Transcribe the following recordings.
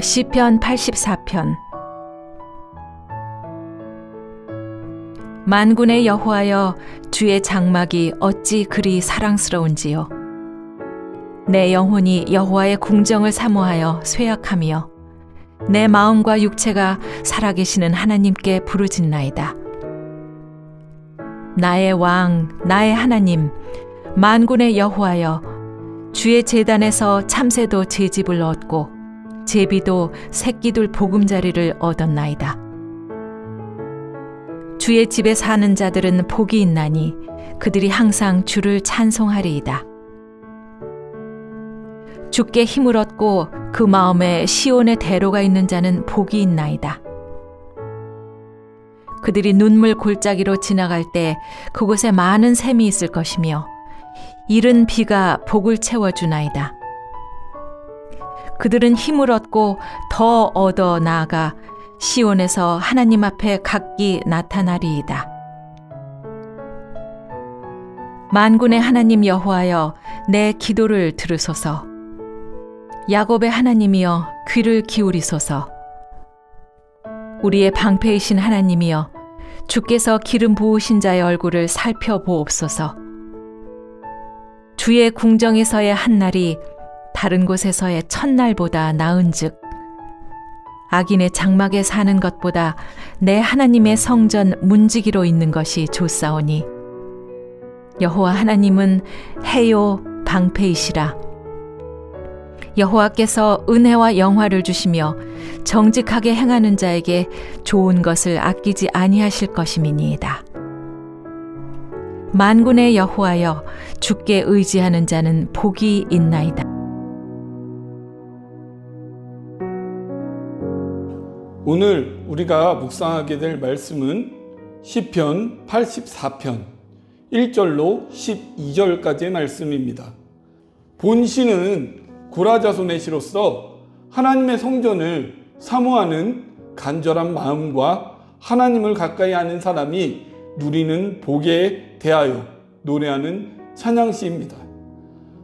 시편 84편. 만군의 여호와여, 주의 장막이 어찌 그리 사랑스러운지요. 내 영혼이 여호와의 궁정을 사모하여 쇠약하며 내 마음과 육체가 살아계시는 하나님께 부르짖나이다. 나의 왕, 나의 하나님, 만군의 여호와여, 주의 제단에서 참새도 제집을 얻고 제비도 새끼들 보금자리를 얻었나이다. 주의 집에 사는 자들은 복이 있나니 그들이 항상 주를 찬송하리이다. 주께 힘을 얻고 그 마음에 시온의 대로가 있는 자는 복이 있나이다. 그들이 눈물 골짜기로 지나갈 때 그곳에 많은 샘이 있을 것이며 이른 비가 복을 채워주나이다. 그들은 힘을 얻고 더 얻어 나아가 시온에서 하나님 앞에 각기 나타나리이다. 만군의 하나님 여호와여, 내 기도를 들으소서. 야곱의 하나님이여, 귀를 기울이소서. 우리의 방패이신 하나님이여, 주께서 기름 부으신 자의 얼굴을 살펴보옵소서. 주의 궁정에서의 한날이 다른 곳에서의 첫날보다 나은즉 악인의 장막에 사는 것보다 내 하나님의 성전 문지기로 있는 것이 좋사오니 여호와 하나님은 해요 방패이시라. 여호와께서 은혜와 영화를 주시며 정직하게 행하는 자에게 좋은 것을 아끼지 아니하실 것임이니이다. 만군의 여호와여, 주께 의지하는 자는 복이 있나이다. 오늘 우리가 묵상하게 될 말씀은 시편 84편 1절로 12절까지의 말씀입니다. 본 시는 고라 자손의 시로서 하나님의 성전을 사모하는 간절한 마음과 하나님을 가까이 하는 사람이 누리는 복에 대하여 노래하는 찬양시입니다.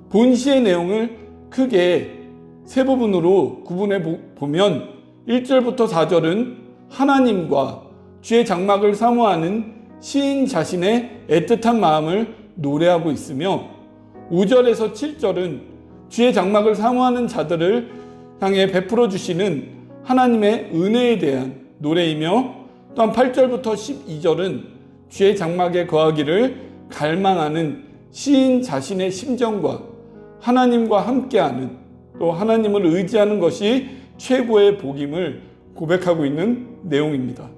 본 시의 내용을 크게 세 부분으로 구분해 보면 1절부터 4절은 하나님과 주의 장막을 사모하는 시인 자신의 애틋한 마음을 노래하고 있으며 5절에서 7절은 주의 장막을 사모하는 자들을 향해 베풀어 주시는 하나님의 은혜에 대한 노래이며 또한 8절부터 12절은 주의 장막에 거하기를 갈망하는 시인 자신의 심정과 하나님과 함께하는 또 하나님을 의지하는 것이 최고의 복임을 고백하고 있는 내용입니다.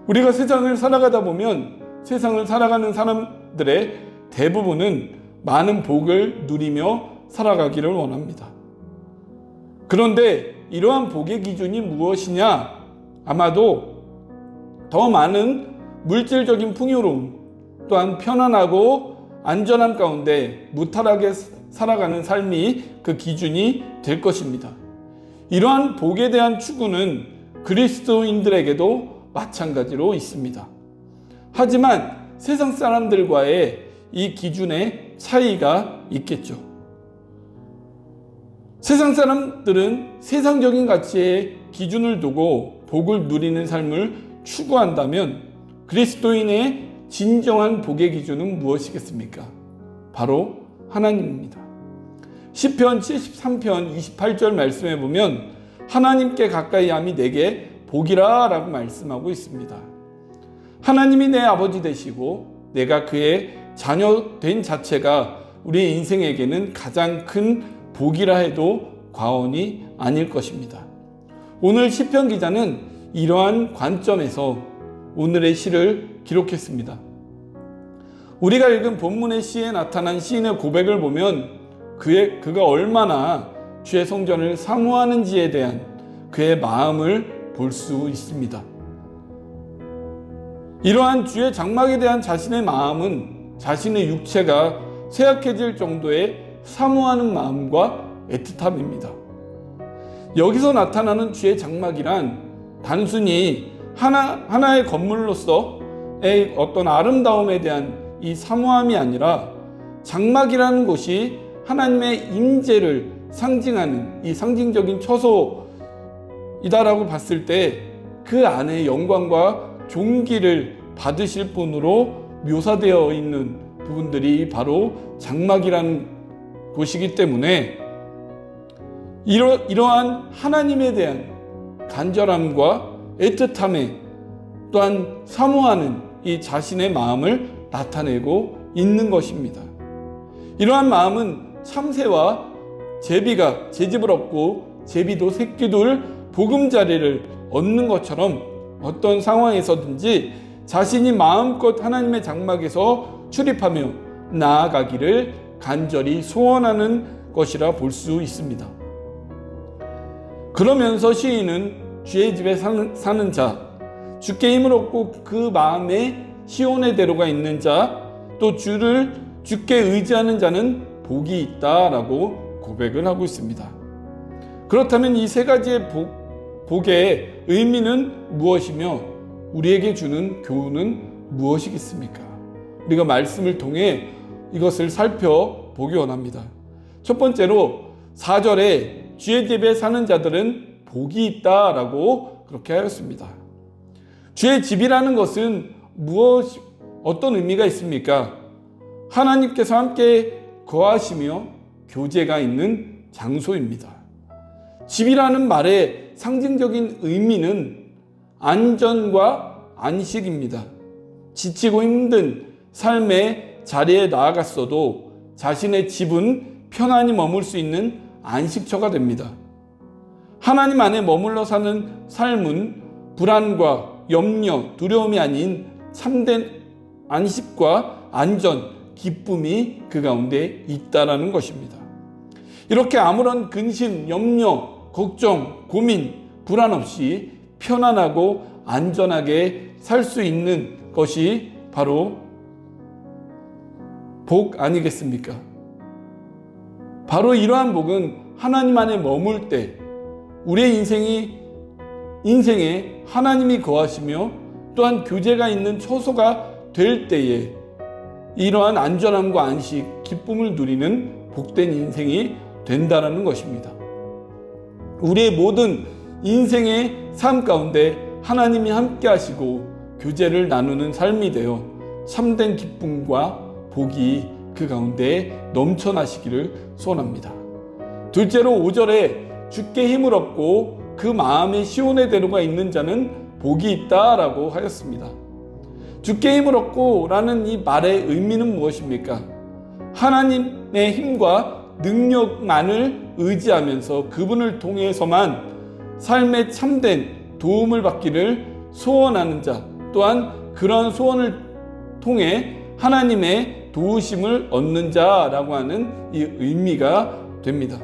우리가 세상을 살아가다 보면 세상을 살아가는 사람들의 대부분은 많은 복을 누리며 살아가기를 원합니다. 그런데 이러한 복의 기준이 무엇이냐? 아마도 더 많은 물질적인 풍요로움, 또한 편안하고 안전한 가운데 무탈하게 살아가는 삶이 그 기준이 될 것입니다. 이러한 복에 대한 추구는 그리스도인들에게도 마찬가지로 있습니다. 하지만 세상 사람들과의 이 기준의 차이가 있겠죠. 세상 사람들은 세상적인 가치에 기준을 두고 복을 누리는 삶을 추구한다면 그리스도인의 진정한 복의 기준은 무엇이겠습니까? 바로 하나님입니다. 시편 73편 28절 말씀에 보면 하나님께 가까이 함이 내게 복이라 라고 말씀하고 있습니다. 하나님이 내 아버지 되시고 내가 그의 자녀 된 자체가 우리의 인생에게는 가장 큰 복이라 해도 과언이 아닐 것입니다. 오늘 시편 기자는 이러한 관점에서 오늘의 시를 기록했습니다. 우리가 읽은 본문의 시에 나타난 시인의 고백을 보면 그가 얼마나 주의 성전을 사모하는지에 대한 그의 마음을 볼 수 있습니다. 이러한 주의 장막에 대한 자신의 마음은 자신의 육체가 쇠약해질 정도의 사모하는 마음과 애틋함입니다. 여기서 나타나는 주의 장막이란 단순히 하나의 건물로서의 어떤 아름다움에 대한 이 사모함이 아니라 장막이라는 곳이 하나님의 임재를 상징하는 이 상징적인 처소 이다라고 봤을 때 그 안에 영광과 존귀를 받으실 분으로 묘사되어 있는 부분들이 바로 장막이라는 곳이기 때문에 이러한 하나님에 대한 간절함과 애틋함에 또한 사모하는 이 자신의 마음을 나타내고 있는 것입니다. 이러한 마음은 참새와 제비가 제집을 얻고 제비도 새끼둘 보금자리를 얻는 것처럼 어떤 상황에서든지 자신이 마음껏 하나님의 장막에서 출입하며 나아가기를 간절히 소원하는 것이라 볼 수 있습니다. 그러면서 시인은 주의 집에 사는 자, 주께 힘을 얻고 그 마음에 시온의 대로가 있는 자, 또 주께 의지하는 자는 복이 있다라고 고백을 하고 있습니다. 그렇다면 이 세 가지의 복의 의미는 무엇이며 우리에게 주는 교훈은 무엇이겠습니까? 우리가 말씀을 통해 이것을 살펴보기 원합니다. 첫 번째로 4절에 주의 집에 사는 자들은 복이 있다라고 그렇게 하였습니다. 주의 집이라는 것은 어떤 의미가 있습니까? 하나님께서 함께 거하시며 교제가 있는 장소입니다. 집이라는 말의 상징적인 의미는 안전과 안식입니다. 지치고 힘든 삶의 자리에 나아갔어도 자신의 집은 편안히 머물 수 있는 안식처가 됩니다. 하나님 안에 머물러 사는 삶은 불안과 염려, 두려움이 아닌 참된 안식과 안전, 기쁨이 그 가운데 있다라는 것입니다. 이렇게 아무런 근심, 염려, 걱정, 고민, 불안 없이 편안하고 안전하게 살 수 있는 것이 바로 복 아니겠습니까? 바로 이러한 복은 하나님 안에 머물 때 우리의 인생에 하나님이 거하시며 또한 교제가 있는 처소가 될 때에 이러한 안전함과 안식, 기쁨을 누리는 복된 인생이 된다는 것입니다. 우리의 모든 인생의 삶 가운데 하나님이 함께 하시고 교제를 나누는 삶이 되어 참된 기쁨과 복이 그 가운데 넘쳐나시기를 소원합니다. 둘째로 5절에 주께 힘을 얻고 그 마음에 시온의 대로가 있는 자는 복이 있다라고 하였습니다. 주께 힘을 얻고 라는 이 말의 의미는 무엇입니까? 하나님의 힘과 능력만을 의지하면서 그분을 통해서만 삶의 참된 도움을 받기를 소원하는 자, 또한 그러한 소원을 통해 하나님의 도우심을 얻는 자라고 하는 이 의미가 됩니다.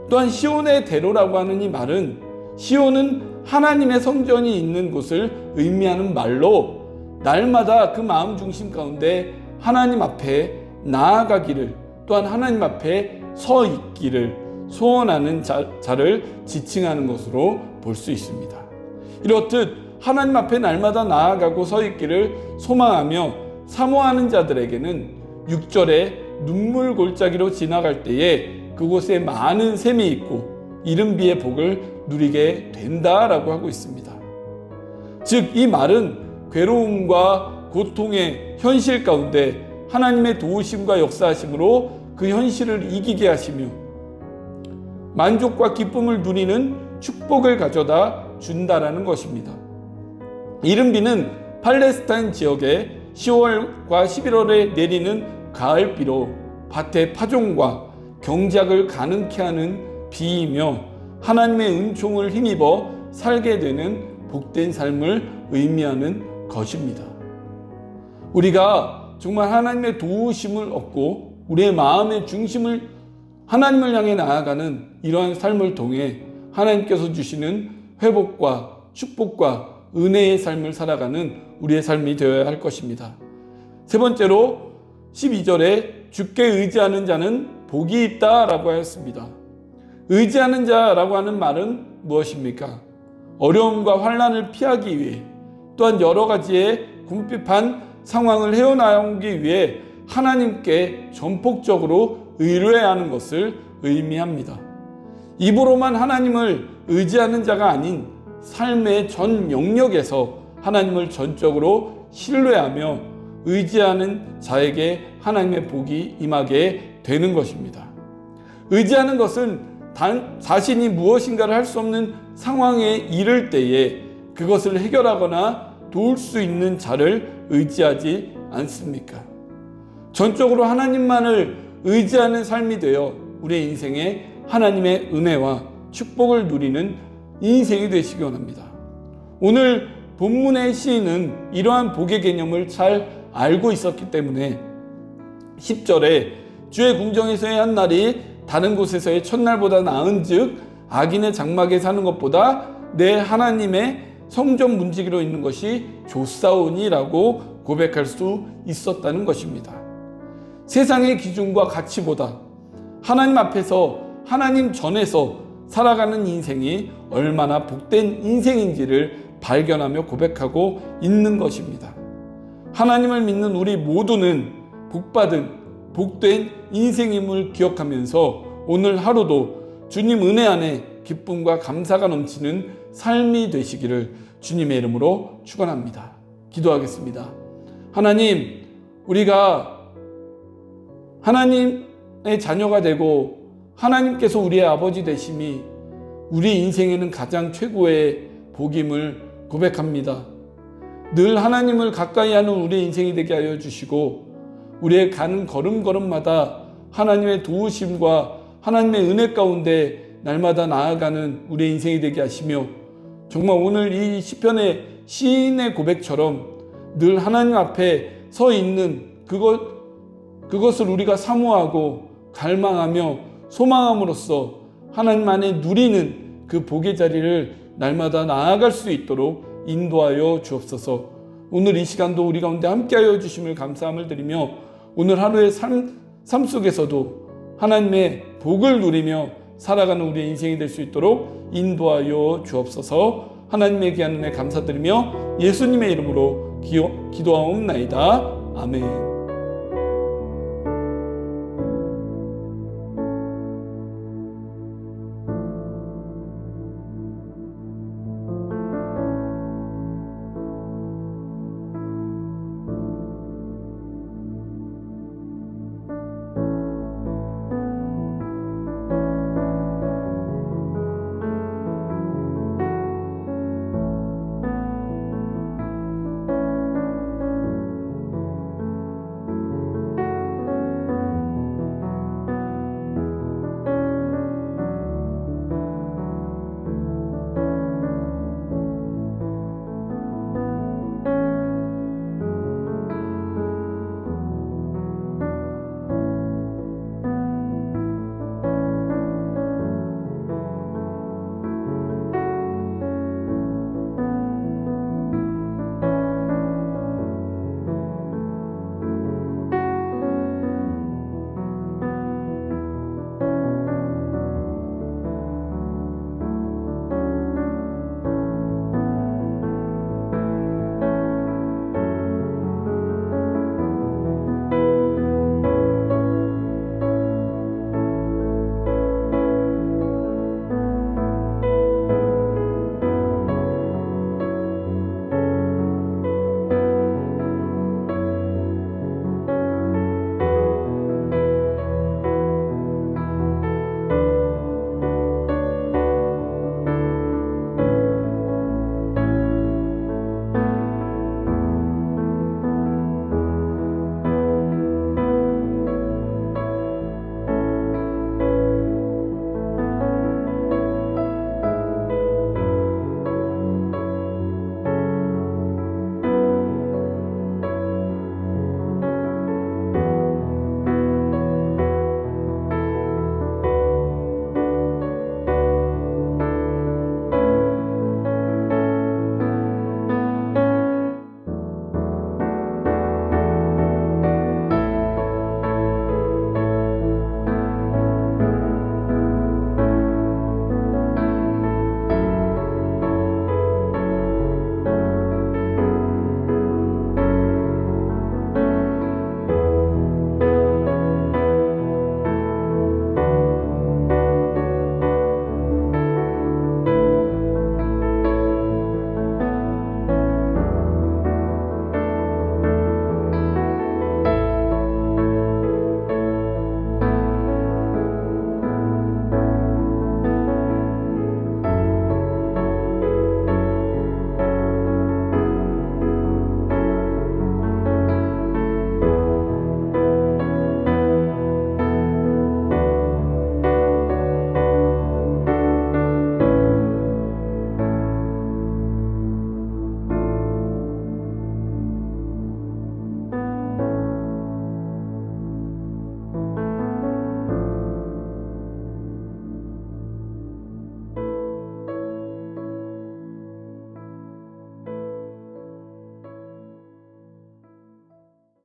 또한 시온의 대로라고 하는 이 말은 시온은 하나님의 성전이 있는 곳을 의미하는 말로 날마다 그 마음 중심 가운데 하나님 앞에 나아가기를 또한 하나님 앞에 서 있기를 소원하는 자를 지칭하는 것으로 볼 수 있습니다. 이렇듯 하나님 앞에 날마다 나아가고 서 있기를 소망하며 사모하는 자들에게는 6절에 눈물 골짜기로 지나갈 때에 그곳에 많은 샘이 있고 이른 비의 복을 누리게 된다라고 하고 있습니다. 즉 이 말은 괴로움과 고통의 현실 가운데 하나님의 도우심과 역사하심으로 그 현실을 이기게 하시며 만족과 기쁨을 누리는 축복을 가져다 준다라는 것입니다. 이른 비는 팔레스타인 지역에 10월과 11월에 내리는 가을비로 밭의 파종과 경작을 가능케 하는 비이며 하나님의 은총을 힘입어 살게 되는 복된 삶을 의미하는 것입니다. 우리가 정말 하나님의 도우심을 얻고 우리의 마음의 중심을 하나님을 향해 나아가는 이러한 삶을 통해 하나님께서 주시는 회복과 축복과 은혜의 삶을 살아가는 우리의 삶이 되어야 할 것입니다. 세 번째로 12절에 주께 의지하는 자는 복이 있다라고 하였습니다. 의지하는 자라고 하는 말은 무엇입니까? 어려움과 환난을 피하기 위해 또한 여러 가지의 궁핍한 상황을 헤어나오기 위해 하나님께 전폭적으로 의뢰하는 것을 의미합니다. 입으로만 하나님을 의지하는 자가 아닌 삶의 전 영역에서 하나님을 전적으로 신뢰하며 의지하는 자에게 하나님의 복이 임하게 되는 것입니다. 의지하는 것은 자신이 무엇인가를 할 수 없는 상황에 이를 때에 그것을 해결하거나 도울 수 있는 자를 의지하지 않습니까? 전적으로 하나님만을 의지하는 삶이 되어 우리의 인생에 하나님의 은혜와 축복을 누리는 인생이 되시기 원합니다. 오늘 본문의 시인은 이러한 복의 개념을 잘 알고 있었기 때문에 10절에 주의 궁정에서의 한 날이 다른 곳에서의 첫날보다 나은즉 악인의 장막에 사는 것보다 내 하나님의 성전 문지기로 있는 것이 좋사오니라고 고백할 수 있었다는 것입니다. 세상의 기준과 가치보다 하나님 앞에서 하나님 전에서 살아가는 인생이 얼마나 복된 인생인지를 발견하며 고백하고 있는 것입니다. 하나님을 믿는 우리 모두는 복받은 복된 인생임을 기억하면서 오늘 하루도 주님 은혜 안에 기쁨과 감사가 넘치는 삶이 되시기를 주님의 이름으로 축원합니다. 기도하겠습니다. 하나님, 우리가 하나님의 자녀가 되고 하나님께서 우리의 아버지 되심이 우리 인생에는 가장 최고의 복임을 고백합니다. 늘 하나님을 가까이 하는 우리의 인생이 되게 하여 주시고 우리의 가는 걸음걸음마다 하나님의 도우심과 하나님의 은혜 가운데 날마다 나아가는 우리의 인생이 되게 하시며 정말 오늘 이 시편의 시인의 고백처럼 늘 하나님 앞에 서 있는 그것을 우리가 사모하고 갈망하며 소망함으로써 하나님 안에 누리는 그 복의 자리를 날마다 나아갈 수 있도록 인도하여 주옵소서. 오늘 이 시간도 우리 가운데 함께하여 주심을 감사함을 드리며 오늘 하루의 삶 속에서도 하나님의 복을 누리며 살아가는 우리의 인생이 될 수 있도록 인도하여 주옵소서. 하나님의 귀한 은혜 감사드리며 예수님의 이름으로 기도하옵나이다. 아멘.